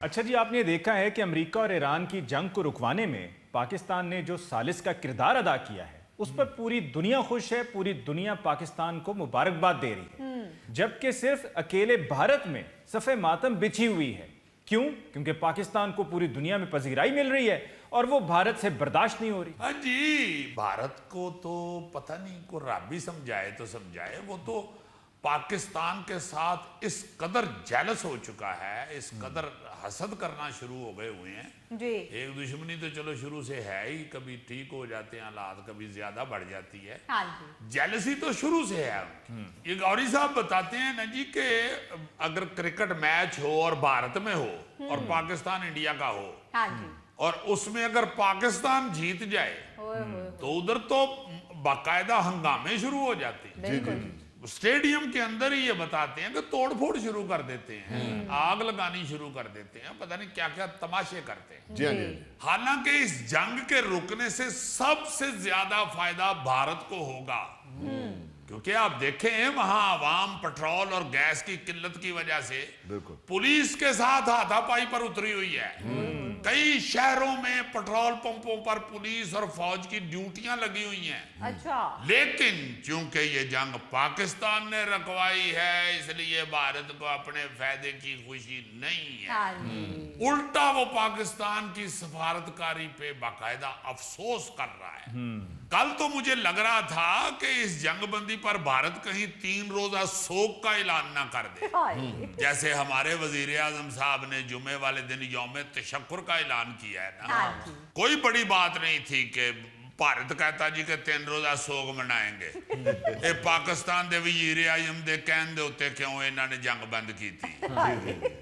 अच्छा जी, आपने देखा है कि अमेरिका और ईरान की जंग को रुकवाने में पाकिस्तान ने जो सालिस का किरदार अदा किया है उस पर पूरी दुनिया खुश है। पूरी दुनिया पाकिस्तान को मुबारकबाद दे रही है, जबकि सिर्फ अकेले भारत में सफ़े मातम बिछी हुई है। क्यों? क्योंकि पाकिस्तान को पूरी दुनिया में पजीराई मिल रही है और वो भारत से बर्दाश्त नहीं हो रही। हाँ जी, भारत को तो पता नहीं को रब भी समझाए तो समझाए, वो तो पाकिस्तान के साथ इस कदर जेलस हो चुका है, इस कदर हसद करना शुरू हो गए हुए हैं जी। एक दुश्मनी तो चलो शुरू से है ही, कभी ठीक हो जाते हैं हालात, कभी ज्यादा बढ़ जाती है। हाँ जी। जेलसी तो शुरू से है। ये गौरी साहब बताते हैं ना जी कि अगर क्रिकेट मैच हो और भारत में हो और पाकिस्तान इंडिया का हो, हाँ जी। और उसमें अगर पाकिस्तान जीत जाए तो उधर तो बाकायदा हंगामे शुरू हो जाते हैं। बिल्कुल। स्टेडियम के अंदर ही ये बताते हैं कि तोड़फोड़ शुरू कर देते हैं, आग लगानी शुरू कर देते हैं, पता नहीं क्या क्या तमाशे करते हैं। जी हाँ जी। हालांकि इस जंग के रुकने से सबसे ज्यादा फायदा भारत को होगा, क्योंकि आप देखें वहां आवाम पेट्रोल और गैस की किल्लत की वजह से बिल्कुल पुलिस के साथ हाथापाई पर उतरी हुई है। कई शहरों में पेट्रोल पंपों पर पुलिस और फौज की ड्यूटियां लगी हुई हैं। अच्छा। लेकिन चूंकि ये जंग पाकिस्तान ने रखवाई है, इसलिए भारत को अपने फायदे की खुशी नहीं है। हाँ जी। उल्टा वो पाकिस्तान की सफारतकारी पे बाकायदा अफसोस कर रहा है। कल तो मुझे लग रहा था कि इस जंगबंदी पर भारत कहीं 3 रोजा शोक का ऐलान ना कर दे, हाय। जैसे हमारे वजीर आजम साहब ने जुमे वाले दिन यौम तशक्कुर का ऐलान किया है ना। हाँ जी। कोई बड़ी बात नहीं थी कि भारत कहता जी कि 3 रोजा शोक मनाएंगे। ये पाकिस्तान दे वजीर आजम दे कहन दे उत्ते क्यों इन्होंने जंग बंद की थी,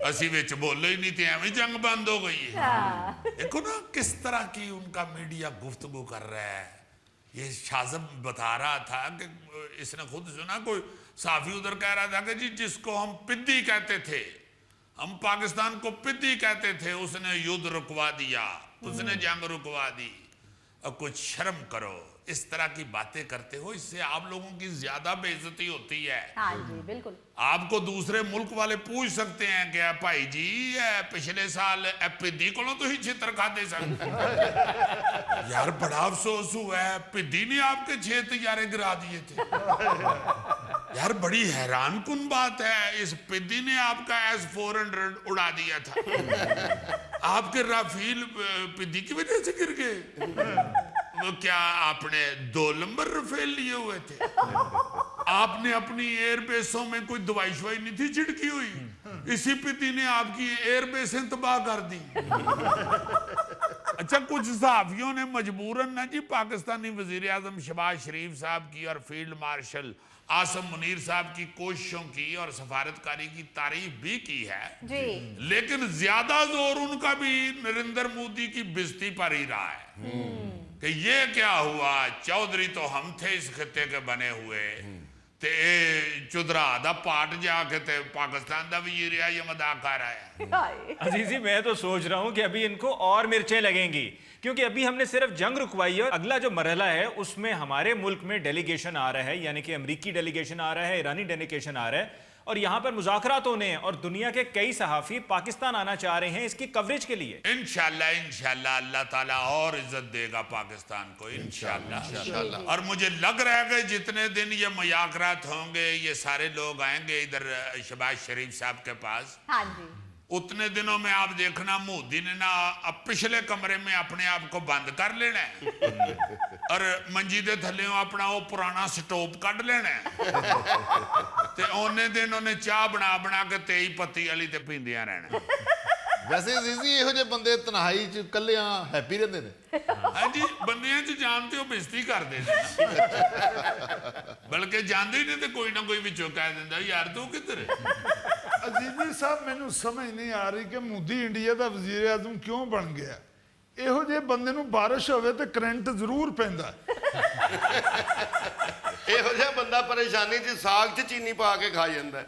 असी विच बोले ही नहीं थे, एवं जंग बंद हो गई है। देखो ना किस तरह की उनका मीडिया गुफ्तगू कर रहा है। ये शाज़ब बता रहा था कि इसने खुद सुना, कोई साफी उधर कह रहा था कि जी जिसको हम पिद्दी कहते थे, हम पाकिस्तान को पिद्दी कहते थे, उसने युद्ध रुकवा दिया, उसने जंग रुकवा दी। अब कुछ शर्म करो, इस तरह की बातें करते हो, इससे आप लोगों की ज्यादा बेइज्जती होती है। हाँ जी बिल्कुल। आपको दूसरे मुल्क वाले पूछ सकते हैं कि भाई जी पिछले साल पिद्दी को तो ही छितर खाते सन। यार बड़ा अफसोस हुआ है, पिद्दी ने आपके 6 तैयारे गिरा दिए थे। यार बड़ी हैरान कुन बात है, इस पिद्दी ने आपका S-400 उड़ा दिया था। आपके राफेल पिद्दी की वजह से गिर गए। वो क्या आपने 2 नंबर राफेल लिए हुए थे? आपने अपनी एयरबेसों में कोई दवाई शवाई नहीं थी छिड़की हुई, इसी पिद्दी ने आपकी एयरबेसें तबाह कर दी। अच्छा, कुछ सहाफियों ने मजबूरन ना जी पाकिस्तानी वजीर आजम शहबाज शरीफ साहब की और फील्ड मार्शल आसम मुनीर साहब की कोशिशों की और सफारतकारी की तारीफ भी की है जी। लेकिन ज्यादा जोर उनका भी नरेंद्र मोदी की बेइज्जती पर ही रहा है कि ये क्या हुआ, चौधरी तो हम थे इस खिते के बने हुए ते चुदरा दा पाट जाके ते पाकिस्तान दा वजीर आजम अदा कर आया। हाय। अजीजी, मैं तो सोच रहा हूं कि अभी इनको और मिर्चें लगेंगी, क्योंकि अभी हमने सिर्फ जंग रुकवाई है और अगला जो मरहला है उसमें हमारे मुल्क में डेलीगेशन आ रहा है, यानी कि अमेरिकी डेलीगेशन आ रहा है, ईरानी डेलीगेशन आ रहा है, और यहाँ पर मुज़ाकरात होने हैं और दुनिया के कई सहाफ़ी पाकिस्तान आना चाह रहे हैं इसकी कवरेज के लिए। इंशाल्लाह इंशाल्लाह अल्लाह ताला और इज्जत देगा पाकिस्तान को, इंशाल्लाह। और मुझे लग रहा है कि जितने दिन ये मुज़ाकरात होंगे, ये सारे लोग आएंगे इधर शहबाज शरीफ साहब के पास, हाँ जी। उतने दिनों में आप देखना मोदी ने ना अब पिछले कमरे में अपने आप को बंद कर लेना है और मंजी दे थले अपना वो पुराना स्टोव कट लेना है ते ओने दिन उन्हें चाह बना बना के 23 पत्ती वाली ते पींदियां रहना। वैसे अजीजी ਇਹੋ ਜਿਹੇ ਬੰਦੇ ਤਨਹਾਈ ਚ ਕੱਲਿਆਂ ਹੈਪੀ ਰਹਿੰਦੇ ਨੇ। हाँ जी, बंदियां च जानते हो बेइज्जती कर देते, बल्कि जानते ही नहीं तो कोई ना कोई विचों कह दिंदा यार तू किधर है। अजीजी साहब मैनू समझ नहीं आ रही कि मोदी इंडिया का वजीर आजम क्यों बन गया। ਇਹੋ ਜਿਹੇ ਬੰਦੇ ਨੂੰ ਬਾਰਿਸ਼ ਹੋਵੇ ਤੇ ਕਰੰਟ ਜ਼ਰੂਰ ਪੈਂਦਾ। ਇਹੋ ਜਿਹਾ ਬੰਦਾ ਪਰੇਸ਼ਾਨੀ 'ਚ ਸਾਗ 'ਚ ਚੀਨੀ ਪਾ ਕੇ ਖਾ ਜਾਂਦਾ ਹੈ।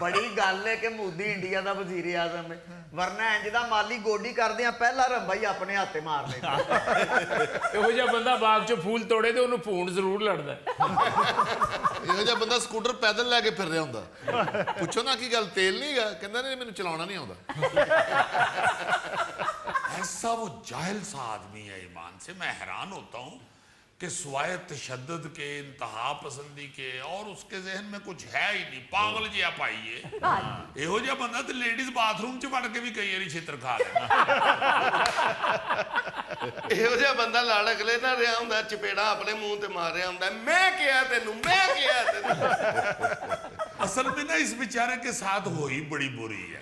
ਬੜੀ ਗੱਲ ਹੈ ਕਿ ਮੋਦੀ ਇੰਡੀਆ ਦਾ ਵਜ਼ੀਰ ਆਜ਼ਮ ਹੈ, ਵਰਨਾ ਇੰਜ ਦਾ ਮਾਲੀ ਗੋਡੀ ਕਰਦੇ ਆ ਪਹਿਲਾ ਰੰਬਾ ਹੀ ਆਪਣੇ ਹੱਥੇ ਮਾਰ ਲੈਂਦਾ। ਇਹੋ ਜਿਹਾ ਬੰਦਾ ਬਾਗ 'ਚ ਫੂਲ ਤੋੜੇ ਤੇ ਉਹਨੂੰ ਫੂਣ ਜ਼ਰੂਰ ਲੜਦਾ। ਇਹੋ ਜਿਹਾ ਬੰਦਾ ਸਕੂਟਰ ਪੈਦਲ ਲੈ ਕੇ ਫਿਰ ਰਿਹਾ ਹੁੰਦਾ, ਪੁੱਛੋ ਨਾ ਕੀ ਗੱਲ ਤੇਲ ਨਹੀਂ ਹੈਗਾ, ਕਹਿੰਦਾ ਨਹੀਂ ਮੈਨੂੰ ਚਲਾਉਣਾ ਨਹੀਂ ਆਉਂਦਾ। ऐसा वो जाहिल सा आदमी है ईमान से, मैं हैरान होता हूँ कि स्वाय तशद्दुद के, इंतहा पसंदी के, और उसके जहन में कुछ है ही नहीं। पागल जी आप आइए, ਇਹੋ ਜਿਹਾ ਬੰਦਾ ਤੇ ਲੇਡੀਜ਼ ਬਾਥਰੂਮ 'ਚ ਵੜ ਕੇ ਵੀ ਕਈ ਵਾਰੀ ਛਿੱਤਰ ਖਾ ਲੈਂਦਾ। ਇਹੋ ਜਿਹਾ ਬੰਦਾ ਲੜ ਅਗਲੇ ਨਾਲ ਰਿਹਾ ਹੁੰਦਾ, ਚਪੇੜਾ ਆਪਣੇ ਮੂੰਹ ਤੇ ਮਾਰ ਰਿਹਾ ਹੁੰਦਾ, ਮੈਂ ਕਿਹਾ ਤੈਨੂੰ, ਮੈਂ ਕਿਹਾ ਤੈਨੂੰ। असल में ना इस बेचारे के साथ हो ही बड़ी बुरी है।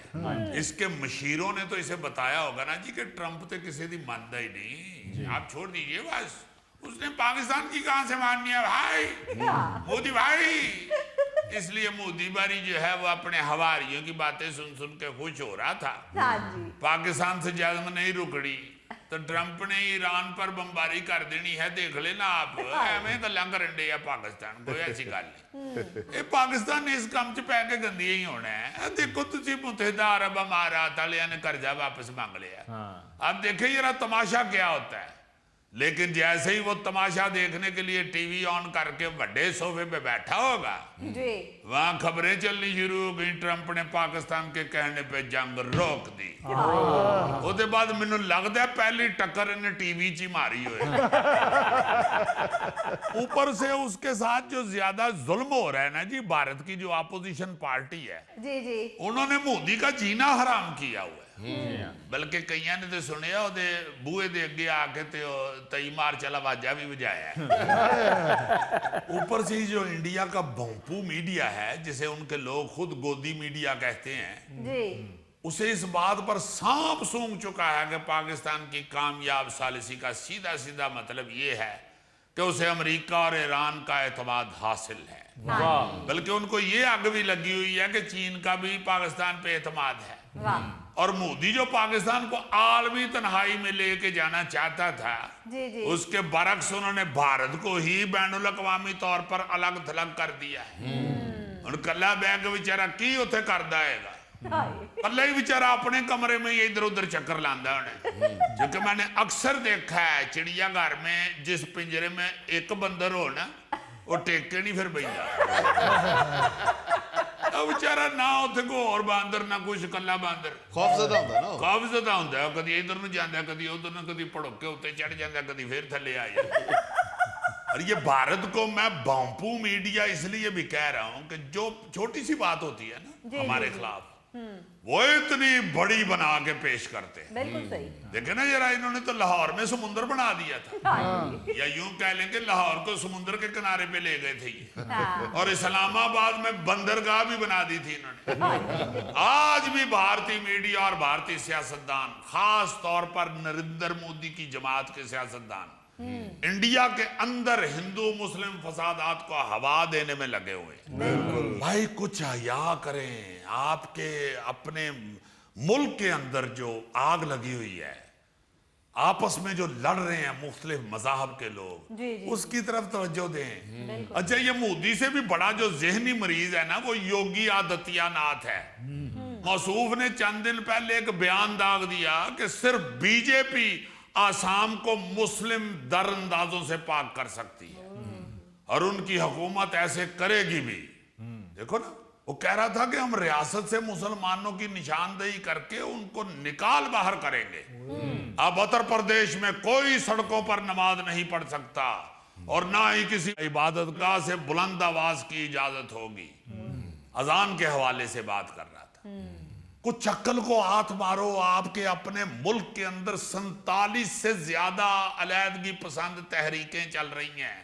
इसके मशीरों ने तो इसे बताया होगा ना जी कि ट्रंप तो किसी दी मानता ही नहीं, आप छोड़ दीजिए बस, उसने पाकिस्तान की कहां से माननी है भाई, मोदी भाई। इसलिए मोदी बारी जो है वो अपने हवारियों की बातें सुन सुन के खुश हो रहा था। पाकिस्तान से जंग नहीं रुकड़ी तो ट्रंप ने ईरान पर बमबारी कर देनी है, देख लेना आप। एवें गल्लां करन डे पाकिस्तान, कोई ऐसी गल नहीं। ये पाकिस्तान ने इस काम च पै के गंदी ही होना है। देखो तुसी मुत्तहिदा अरब अमारात वालियां ने कर्जा वापस मांग लिया। अब देखे जरा तमाशा क्या होता है। लेकिन जैसे ही वो तमाशा देखने के लिए टीवी ऑन करके बड़े सोफे पे बैठा होगा, वहां खबरें चलनी शुरू हो गई, ट्रंप ने पाकिस्तान के कहने पे जंग रोक दी। उसके बाद मैनू लगता है पहली टक्कर इन्हें टीवी च ही मारी हुई। ऊपर से उसके साथ जो ज्यादा जुल्म हो रहा है ना जी, भारत की जो अपोजिशन पार्टी है, उन्होंने मोदी का जीना हराम किया हुआ है। बल्कि कई ने तो सुनिया ਉਹਦੇ ਬੂਹੇ ਦੇ ਅੱਗੇ ਆ ਕੇ ਤੇ ਤਈ ਮਾਰ ਚਲਾ ਵਾਜਾ भी बजाया है। ऊपर से जो इंडिया का भोंपू मीडिया है, जिसे उनके लोग खुद गोदी मीडिया कहते हैं, उसे इस बात पर सांप सूंघ चुका है कि पाकिस्तान की कामयाब सालिसी का सीधा सीधा मतलब ये है कि उसे अमेरिका और ईरान का एतमाद हासिल है। बल्कि उनको ये आग भी लगी हुई है कि चीन का भी पाकिस्तान पे एतमाद है। और मोदी जो पाकिस्तान को आलमी तन्हाई में लेके जाना चाहता था, उसके बरक्स उन्होंने भारत को ही बैनुल अक़वामी तौर पर अलग थलग कर दिया है। और कल्ला बैग बेचारा की उथे करदा हैगा, कल्ला ही बेचारा अपने कमरे में ही इधर उधर चक्कर लांदा उन्हें। क्योंकि मैंने अक्सर देखा है चिड़ियाघर में जिस पिंजरे में एक बंदर हो ना, वो टेके नहीं फिर बैठा। बेचारा ना उथे को और बांदर ना कुछ, कल्ला बांदर खौफजदा ਹੁੰਦਾ ਨਾ, खौफजदा ਹੁੰਦਾ ਹੈ। कभी इधर ਨੂੰ ਜਾਂਦਾ, कभी उधर ਨੂੰ, कभी पड़ोक के उत्ते चढ़ जाता, कभी फिर थले आ जाता। और ये भारत को मैं भोंपू मीडिया इसलिए भी कह रहा हूं कि जो छोटी सी बात होती है ना हमारे खिलाफ, वो इतनी बड़ी बना के पेश करते हैं। बिल्कुल सही। देखे ना जरा, इन्होंने तो लाहौर में समुद्र बना दिया था, या यूं कह लेंगे लाहौर को समुद्र के किनारे पे ले गए थे ये। और इस्लामाबाद में बंदरगाह भी बना दी थी इन्होंने। आज भी भारतीय मीडिया और भारतीय सियासतदान, खास तौर पर नरेंद्र मोदी की जमात के सियासतदान, इंडिया के अंदर हिंदू मुस्लिम फसादात को हवा देने में लगे हुए हैं। भाई कुछ हया करें। आपके अपने मुल्क के अंदर जो आग लगी हुई है, आपस में जो लड़ रहे हैं मुख्तलिफ मज़ाहब के लोग, उसकी तरफ तवज्जो दें। अच्छा, ये मोदी से भी बड़ा जो ज़हनी मरीज है ना, वो योगी आदित्यनाथ है। मौसूफ ने चंद दिन पहले एक बयान दाग दिया कि सिर्फ बीजेपी आसाम को मुस्लिम दरअंदाजों से पाक कर सकती है, और उनकी हुकूमत ऐसे करेगी भी। देखो ना, वो कह रहा था कि हम रियासत से मुसलमानों की निशानदेही करके उनको निकाल बाहर करेंगे। अब उत्तर प्रदेश में कोई सड़कों पर नमाज नहीं पढ़ सकता, और ना ही किसी इबादतगाह से बुलंद आवाज की इजाजत होगी। अजान के हवाले से बात कर रहा था। कुछ अक्ल को हाथ मारो। आपके अपने मुल्क के अंदर 47 से ज्यादा अलैदगी पसंद तहरीकें चल रही हैं।